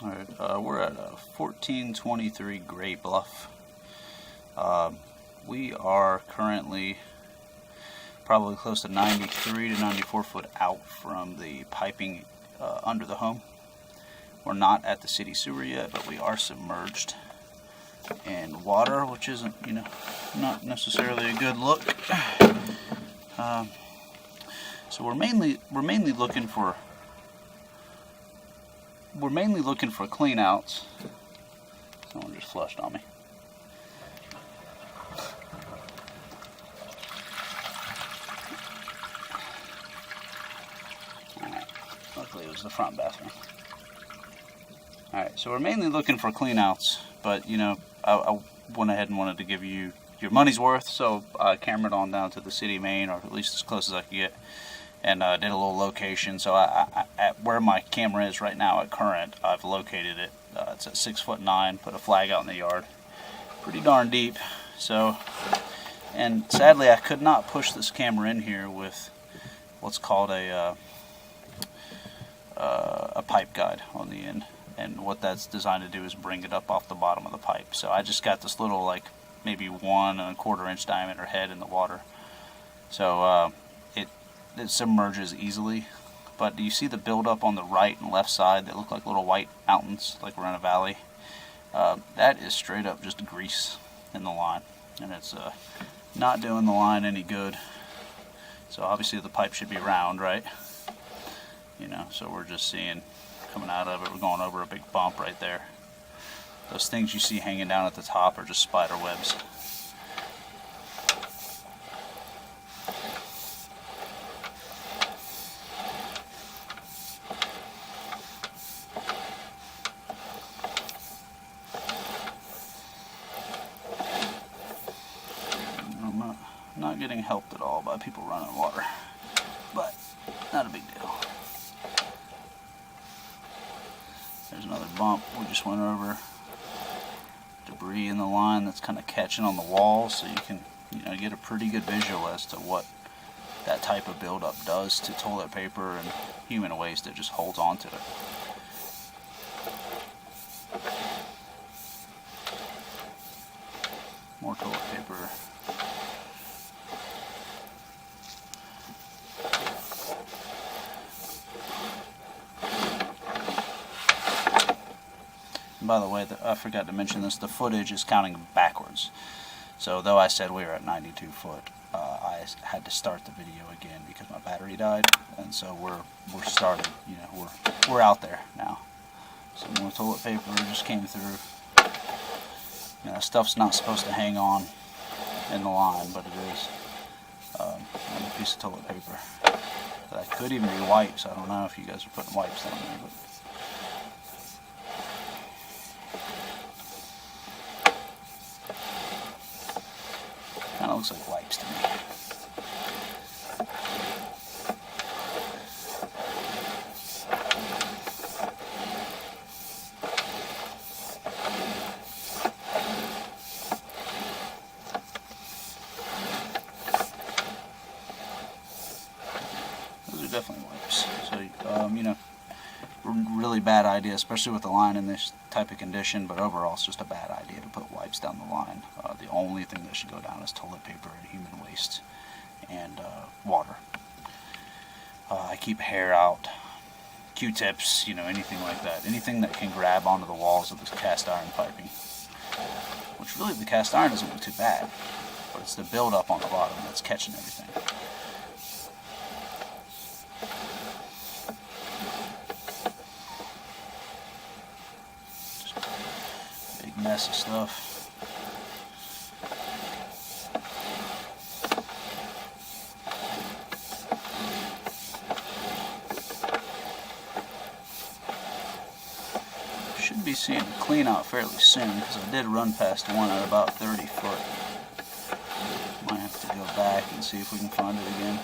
Alright, we're at 1423 Gray Bluff. We are currently probably close to 93 to 94 foot out from the piping under the home. We're not at the city sewer yet, but we are submerged in water, which isn't, not necessarily a good look. So we're mainly looking for clean outs. Someone just flushed on me. Alright, luckily it was the front bathroom. Alright, so we're mainly looking for clean outs, but I went ahead and wanted to give you your money's worth, so I cameraed on down to the city main, or at least as close as I could get, and did a little location. So at where my camera is right now at current, I've located it. It's at 6'9", put a flag out in the yard. Pretty darn deep. So, and sadly I could not push this camera in here with what's called a pipe guide on the end. And what that's designed to do is bring it up off the bottom of the pipe. So I just got this little, like, maybe 1 1/4 inch diameter head in the water. So it submerges easily. But do you see the buildup on the right and left side that look like little white mountains, like we're in a valley? That is straight up just grease in the line. And it's not doing the line any good. So obviously the pipe should be round, right? So we're just seeing coming out of it, we're going over a big bump right there. Those things you see hanging down at the top are just spider webs. I'm not getting helped at all by people running water, but not a big deal. There's another bump we just went over. Debris in the line that's kind of catching on the walls, so you can get a pretty good visual as to what that type of buildup does to toilet paper and human waste. It just holds on to it. More toilet paper. By the way, I forgot to mention this, the footage is counting backwards. So though I said we were at 92 foot, I had to start the video again because my battery died, and so we're started, we're out there now. Some more toilet paper just came through. Stuff's not supposed to hang on in the line, but it is. And a piece of toilet paper. That could even be wipes. I don't know if you guys are putting wipes down there, but kind of looks like wipes to me. Those are definitely wipes. So, really bad idea, especially with the line in this type of condition, but overall it's just a bad idea to put wipes down the line. The only thing that should go down is toilet paper and human waste and water. I keep hair out, Q-tips, anything like that. Anything that can grab onto the walls of this cast iron piping. Which really the cast iron doesn't look too bad, but it's the buildup on the bottom that's catching everything. Mess of stuff. Should be seeing a clean out fairly soon because I did run past one at about 30 foot. Might have to go back and see if we can find it again.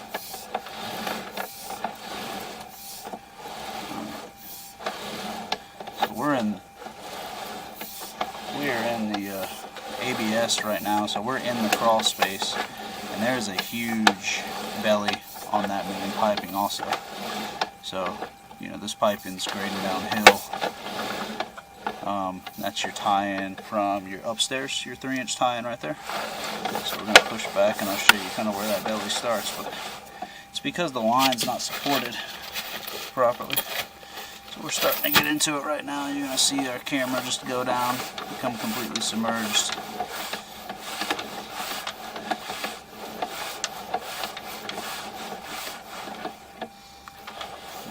So we're in the ABS right now, so we're in the crawl space, and there's a huge belly on that main piping also. So, this piping's grading downhill. That's your tie-in from your upstairs, your 3-inch tie-in right there. So we're going to push back and I'll show you kind of where that belly starts. But it's because the line's not supported properly. So we're starting to get into it right now. You're going to see our camera just go down, become completely submerged.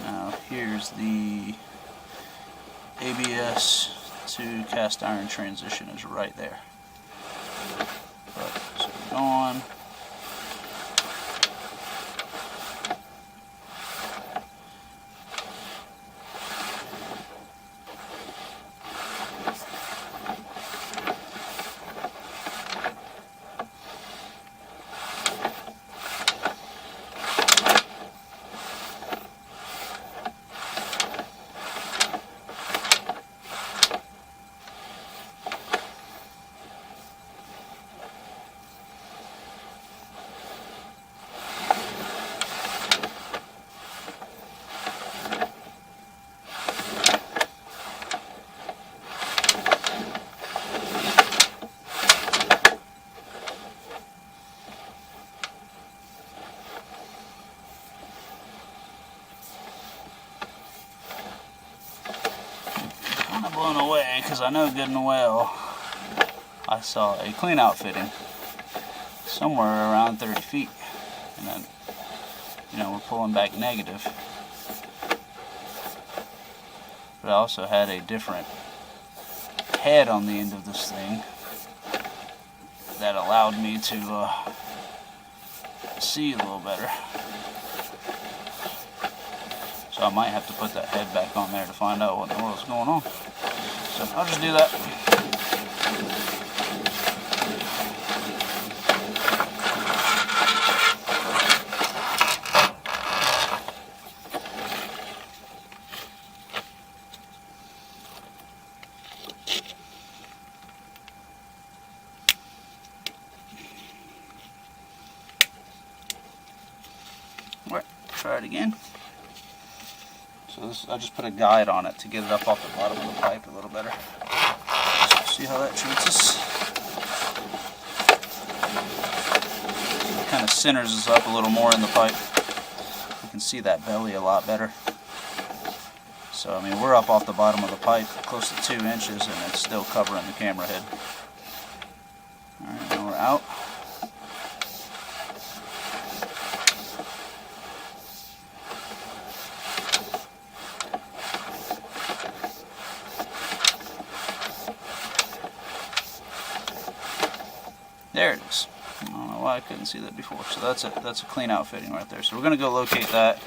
Now here's the ABS to cast iron transition is right there. So we're going. Blown away because I know good and well I saw a clean out fitting somewhere around 30 feet, and then we're pulling back negative, but I also had a different head on the end of this thing that allowed me to see a little better. So I might have to put that head back on there to find out what in the world is going on. So I'll just do that. All right, try it again. So this, I just put a guide on it to get it up off the bottom of the pipe a little better. So see how that treats us? It kind of centers us up a little more in the pipe. You can see that belly a lot better. So I mean, we're up off the bottom of the pipe close to 2 inches and it's still covering the camera head. Alright, now we're out. There it is. I don't know why I couldn't see that before. So that's a clean out fitting right there. So we're going to go locate that,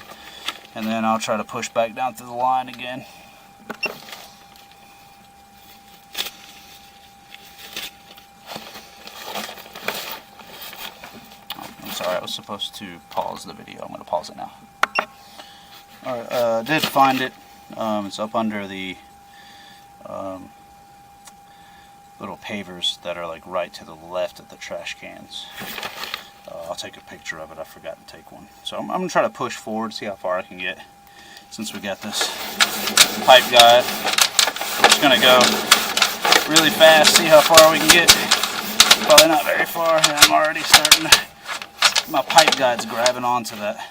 and then I'll try to push back down through the line again. I'm sorry, I was supposed to pause the video. I'm going to pause it now. Alright, I did find it. It's up under the little pavers that are like right to the left of the trash cans. I'll take a picture of it. I forgot to take one. So I'm going to try to push forward, see how far I can get since we got this pipe guide. I'm just going to go really fast, see how far we can get. Probably not very far. I'm already starting to, my pipe guide's grabbing onto that.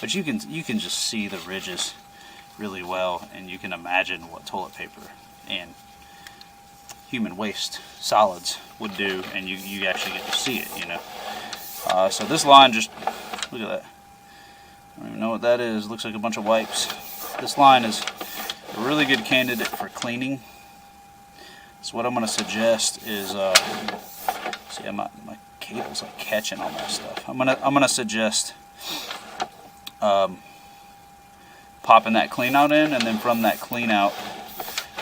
But you can just see the ridges really well, and you can imagine what toilet paper and human waste solids would do, and you actually get to see it, So this line, just look at that. I don't even know what that is. Looks like a bunch of wipes. This line is a really good candidate for cleaning. So what I'm going to suggest is, see, my cable's like catching on that stuff. I'm gonna suggest popping that clean out in, and then from that clean out,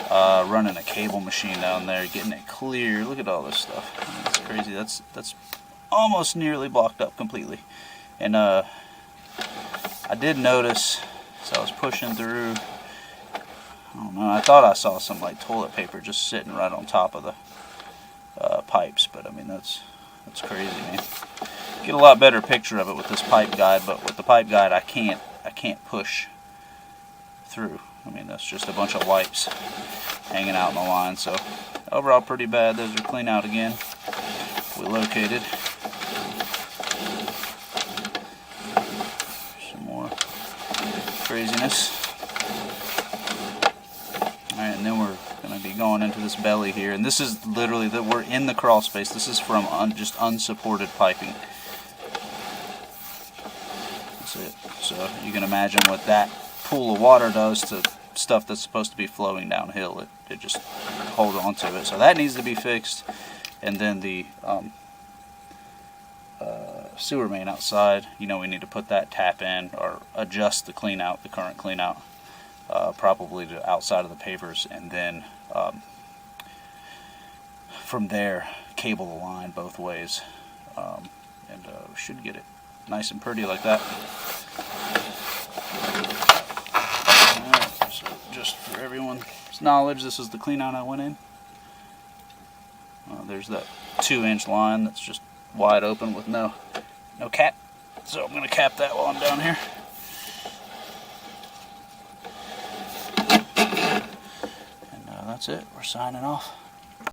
running a cable machine down there, getting it clear. Look at all this stuff. That's crazy. That's almost nearly blocked up completely. And I did notice, as I was pushing through, I don't know, I thought I saw some like toilet paper just sitting right on top of the pipes, but I mean that's crazy, man. Get a lot better picture of it with this pipe guide, but with the pipe guide I can't push through. I mean, that's just a bunch of wipes hanging out in the line. So overall pretty bad. Those are clean out again. We located some more craziness. Alright, and then we're going to be going into this belly here, and this is literally that we're in the crawl space. This is from just unsupported piping. That's it. So you can imagine what that pool of water does to stuff that's supposed to be flowing downhill. It just holds on to it. So that needs to be fixed. And then the sewer main outside, you know, we need to put that tap in or adjust the clean out, the current clean out, probably to outside of the pavers, and then from there cable the line both ways, and we should get it nice and pretty like that. Alright, so just for everyone's knowledge, this is the clean out I went in. There's that 2-inch line that's just wide open with no cap. So I'm going to cap that while I'm down here. And that's it. We're signing off.